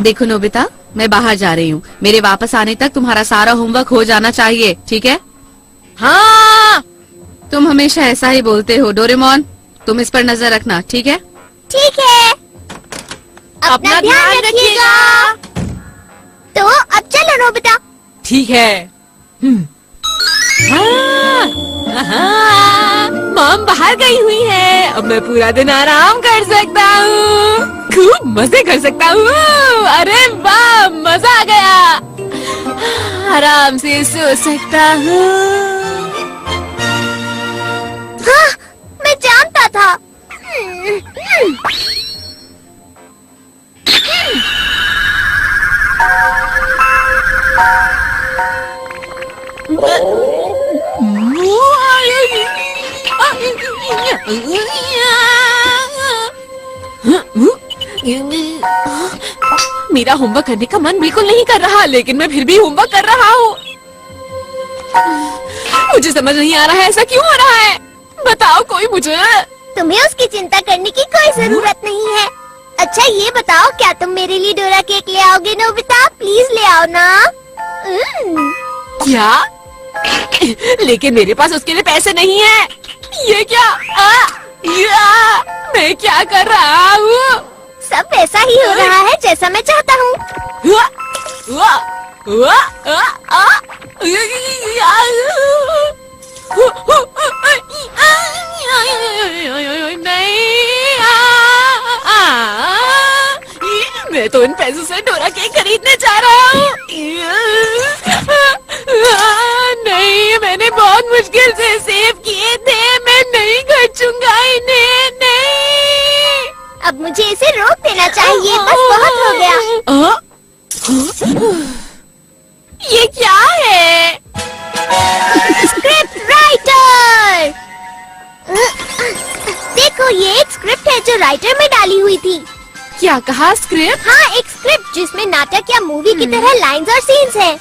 देखो नोबिता, मैं बाहर जा रही हूँ। मेरे वापस आने तक तुम्हारा सारा होमवर्क हो जाना चाहिए, ठीक है? हाँ। तुम हमेशा ऐसा ही बोलते हो। डोरेमोन, तुम इस पर नजर रखना, ठीक है? ठीक है, अपना ध्यान रखिएगा। तो अब चलो नोबिता। ठीक है। हाँ, हाँ, मॉम बाहर गई हुई है। अब मैं पूरा दिन आराम कर सकता हूँ, खूब मजे कर सकता हूँ। अरे वाह, मजा आ गया। आराम से सो सकता हूँ। हाँ, मैं जानता था। मेरा होमवर्क करने का मन बिल्कुल नहीं कर रहा, लेकिन मैं फिर भी होमवर्क कर रहा हूँ। मुझे समझ नहीं आ रहा है ऐसा क्यों हो रहा है। बताओ कोई मुझे। तुम्हें उसकी चिंता करने की कोई जरूरत नहीं है। अच्छा ये बताओ, क्या तुम मेरे लिए डोरा केक ले आओगे नोबिता? प्लीज ले आओ ना। क्या? लेकिन मेरे पास उसके लिए पैसे नहीं है। ये क्या? मैं क्या कर रहा हूँ? सब वैसा ही हो रहा है जैसा मैं चाहता हूँ। मैं तो इन पैसों से डोरा केक खरीदने जा रहा हूँ। नहीं, मैंने बहुत मुश्किल से सेव किए थे। मैं नहीं खर्चूंगा इन्हें। नहीं, अब मुझे इसे रोक देना चाहिए। बस बहुत हो गया। ये क्या है? Script writer. देखो, ये एक स्क्रिप्ट है जो राइटर में डाली हुई थी। क्या कहा? स्क्रिप्ट? हाँ, एक स्क्रिप्ट जिसमें नाटक या मूवी की तरह लाइंस और सीन्स हैं।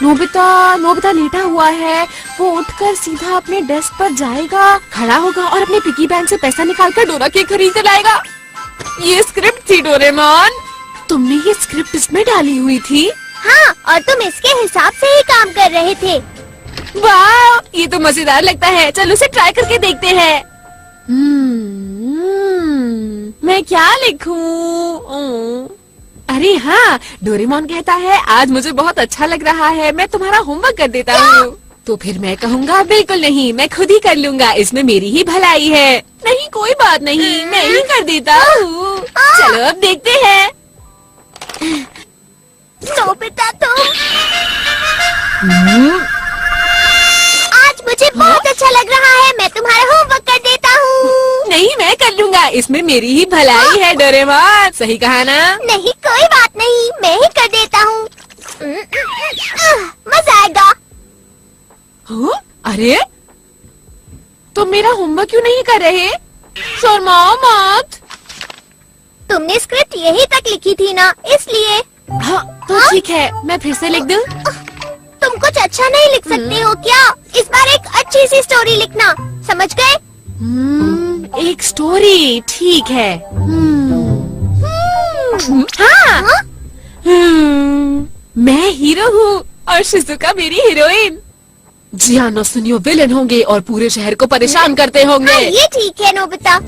नोबिता लेटा हुआ है। वो उठकर सीधा अपने डेस्क पर जाएगा, खड़ा होगा और अपने पिगी बैंक से पैसा निकालकर डोरा केक खरीद कर लाएगा। ये स्क्रिप्ट थी डोरेमोन। तुमने ये स्क्रिप्ट इसमें डाली हुई थी? हाँ, और तुम इसके हिसाब से ही काम कर रहे थे। वाह, ये तो मजेदार लगता है। चलो उसे ट्राई करके देखते हैं। मैं क्या लिखूं? अरे हाँ, डोरेमोन कहता है आज मुझे बहुत अच्छा लग रहा है, मैं तुम्हारा होमवर्क कर देता हूँ। तो फिर मैं कहूँगा बिल्कुल नहीं, मैं खुद ही कर लूँगा, इसमें मेरी ही भलाई है। नहीं, कोई बात नहीं, मैं ही कर देता हूँ। चलो अब देखते हैं। नोबिता तुम आज मुझे बहुत अच्छा लग रहा है। मैं तुम्हारा होमवर्क कर देता हूँ। नहीं, मैं कर लूँगा, इसमें मेरी ही भलाई है डोरेमोन। सही कहा ना? नहीं, कोई बात नहीं, मैं ही कर देता हूँ। मजा आएगा। हाँ? अरे तुम मेरा होमवर्क क्यों नहीं कर रहे? शर्माओ मत। तुमने स्क्रिप्ट यही तक लिखी थी ना, इसलिए। हाँ, तो ठीक है, मैं फिर से लिख दूं? तुम कुछ अच्छा नहीं लिख सकते हो क्या? इस बार एक अच्छी सी स्टोरी लिखना, समझ गए? एक स्टोरी, ठीक है। हाँ। मैं हीरो हूँ और शिजुका मेरी हीरोइन। जियानो सुनियो विलेन होंगे और पूरे शहर को परेशान करते होंगे। हाँ, ये ठीक है नोबिता।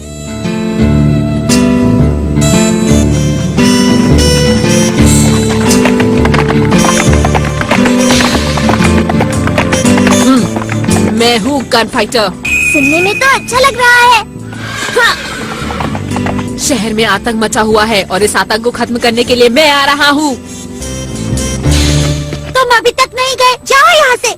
मैं हूँ गन फाइटर। सुनने में तो अच्छा लग रहा है। हाँ। शहर में आतंक मचा हुआ है और इस आतंक को खत्म करने के लिए मैं आ रहा हूँ। तुम अभी तक नहीं गए, जाओ यहाँ से।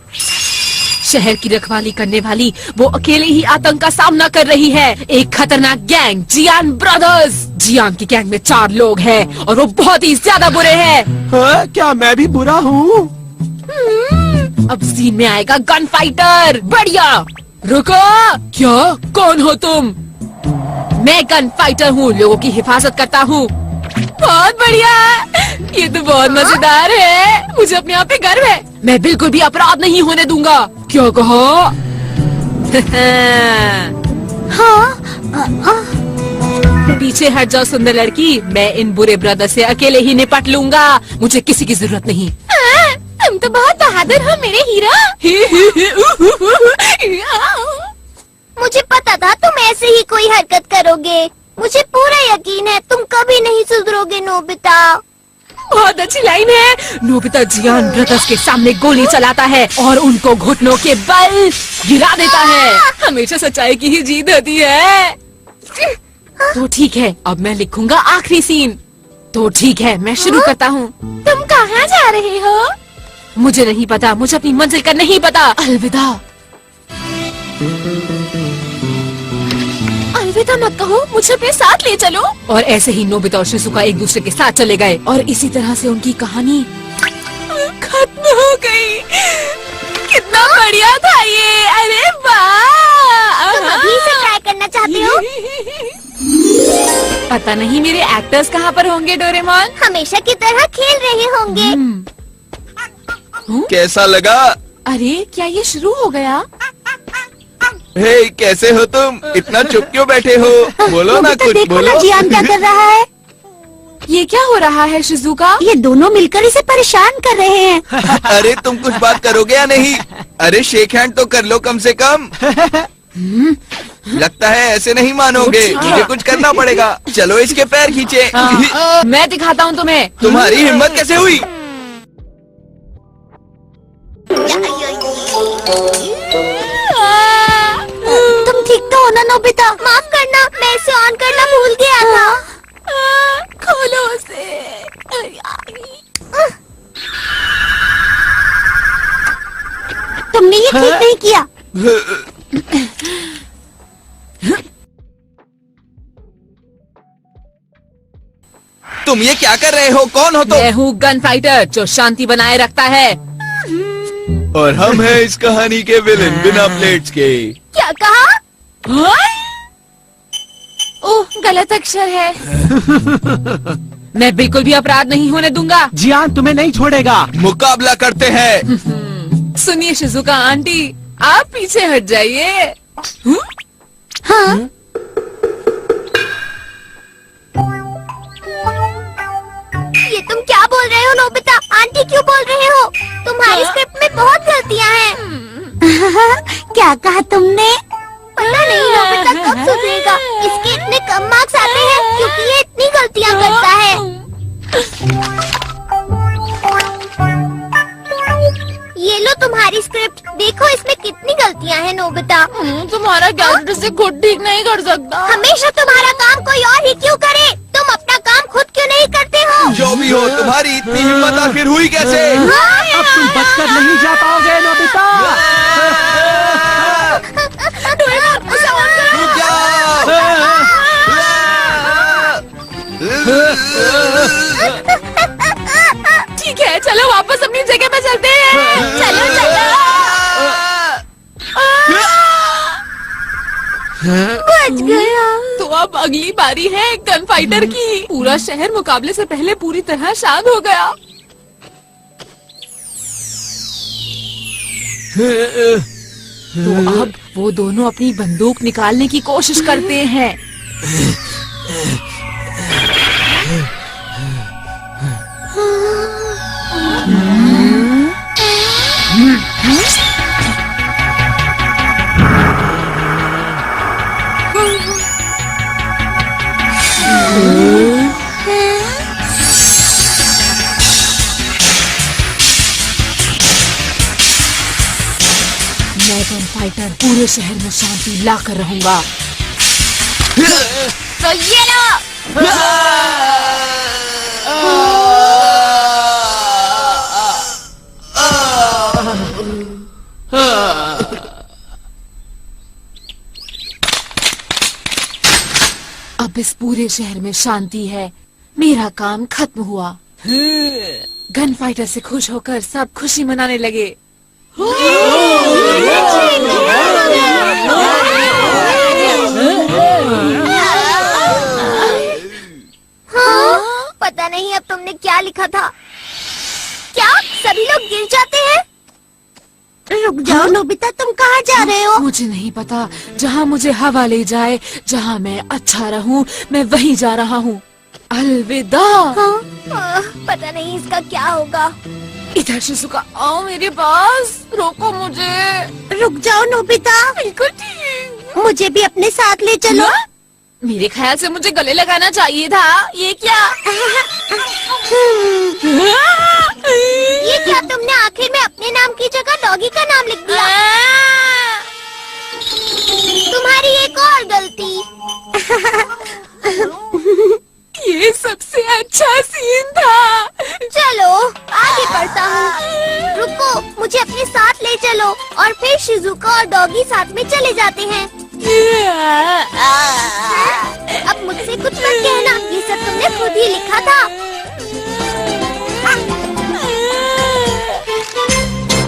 शहर की रखवाली करने वाली वो अकेले ही आतंक का सामना कर रही है। एक खतरनाक गैंग, जियान ब्रदर्स। जियान की गैंग में 4 लोग हैं और वो बहुत ही ज्यादा बुरे हैं। हाँ, क्या मैं भी बुरा हूँ? अब सीन में आएगा गन फाइटर। बढ़िया। रुको, क्या? कौन हो तुम? मैं गन फाइटर हूँ, लोगों की हिफाजत करता हूँ। बहुत बढ़िया, ये तो बहुत मजेदार है। मुझे अपने आप पे गर्व है। मैं बिल्कुल भी अपराध नहीं होने दूंगा। क्या कहा? हाँ, पीछे हट जाओ सुंदर लड़की, मैं इन बुरे ब्रदर से अकेले ही निपट लूंगा, मुझे किसी की जरूरत नहीं। तुम तो बहुत बहादुर हो मेरे हीरा। मुझे पता था तुम ऐसे ही कोई हरकत करोगे। मुझे पूरा यकीन है तुम कभी नहीं सुधरोगे नोबिता। बहुत अच्छी लाइन है। नोबिता जियान ब्रदर्स के सामने गोली चलाता है और उनको घुटनों के बल गिरा देता है। हमेशा सच्चाई की ही जीत होती है। तो ठीक है, अब मैं लिखूंगा आखिरी सीन। तो ठीक है, मैं शुरू करता हूँ। तुम कहाँ जा रहे हो? मुझे नहीं पता, मुझे अपनी मंजिल का नहीं पता। अलविदा। अलविदा मत कहो, मुझे अपने साथ ले चलो। और ऐसे ही नोबिता और शिजुका एक दूसरे के साथ चले गए और इसी तरह से उनकी कहानी खत्म हो गई। कितना बढ़िया था ये। अरे वाह। तुम अभी से ट्राई करना चाहते हो? पता नहीं मेरे एक्टर्स कहाँ पर होंगे डोरेमोन। हमेशा की तरह खेल रहे होंगे। कैसा लगा? अरे क्या ये शुरू हो गया? हे, कैसे हो तुम? इतना चुप क्यों बैठे हो? बोलो ना, कुछ देखो बोलो। ना जियान क्या कर रहा है। ये क्या हो रहा है शिजुका? ये दोनों मिलकर इसे परेशान कर रहे हैं। अरे तुम कुछ बात करोगे या नहीं? अरे शेक हैंड तो कर लो कम से कम। लगता है ऐसे नहीं मानोगे, मुझे कुछ करना पड़ेगा। चलो इसके पैर खींचे। मैं दिखाता हूँ तुम्हें। तुम्हारी हिम्मत कैसे हुई? तुम ठीक तो हो ना नोबिता? माफ करना, मैं इसे ऑन करना भूल गया था। खोलो उसे। तुमने ये ठीक नहीं किया। तुम ये क्या कर रहे हो? कौन हो मैं तुम? हूँ गन फाइटर जो शांति बनाए रखता है। और हम हैं इस कहानी के विलेन बिना प्लेट्स के। क्या कहा? ओह, गलत अक्षर है। मैं बिल्कुल भी अपराध नहीं होने दूंगा। जियान तुम्हें नहीं छोड़ेगा। मुकाबला करते हैं। सुनिए शिजुका आंटी, आप पीछे हट जाइए। हाँ? ये तुम क्या बोल रहे हो नोबिता? आंटी क्यों बोल रहे हो? तुम्हारी स्क्रिप्ट में बहुत गलतियाँ हैं। क्या कहा तुमने? पता नहीं नोबिता कब सुधरेगा। इसके इतने कम मार्क्स आते हैं क्योंकि ये इतनी गलतियाँ करता है। ये लो तुम्हारी स्क्रिप्ट। देखो इसमें कितनी गलतियाँ हैं नोबिता। तुम्हारा कैरेक्टर से खुद ठीक नहीं कर सकता। हमेशा तुम्हारा काम कोई और ही क्यों करे? तुम अपना काम खुद क्यों नहीं करते हो? जो भी हो, तुम्हारी इतनी हिम्मत आखिर हुई कैसे? अब तुम बचकर नहीं जा पाओगे नोबिता। रुक जाओ। ठीक है, चलो वापस अपनी जगह पे चलते हैं। चलो चलो। बच गया। तो अब अगली बारी है गन फाइटर की। पूरा शहर मुकाबले से पहले पूरी तरह शांत हो गया। तो अब वो दोनों अपनी बंदूक निकालने की कोशिश करते हैं। मैं गन फाइटर पूरे शहर में शांति ला कर रहूंगा। तो ये लो। अब इस पूरे शहर में शांति है। मेरा काम खत्म हुआ। गन फाइटर से खुश होकर सब खुशी मनाने लगे। हाँ? पता नहीं अब तुमने क्या लिखा था। क्या सभी लोग गिर जाते हैं? रुक जाओ नोबिता, तुम कहाँ जा रहे हो? मुझे नहीं पता, जहाँ मुझे हवा ले जाए, जहाँ मैं अच्छा रहूँ, मैं वहीं जा रहा हूँ। अलविदा। हाँ? पता नहीं इसका क्या होगा। इधर शिजुका, आओ मेरे पास, रोको मुझे। रुक जाओ नोबिता, बिल्कुल ठीक। मुझे भी अपने साथ ले चलो। हाँ? मेरे ख्याल से मुझे गले लगाना चाहिए था। ये क्या? ये क्या तुमने आखिर में अपने नाम की जगह डॉगी का नाम लिख दिया? तुम्हारी एक और गलती। ये सबसे अच्छा सीन था। चलो आगे बढ़ता हूँ। रुको, मुझे अपने साथ ले चलो और फिर शिजुका और डॉगी साथ में चले जाते हैं। अब मुझसे कुछ मत कहना, ये सब तुमने खुद ही लिखा था।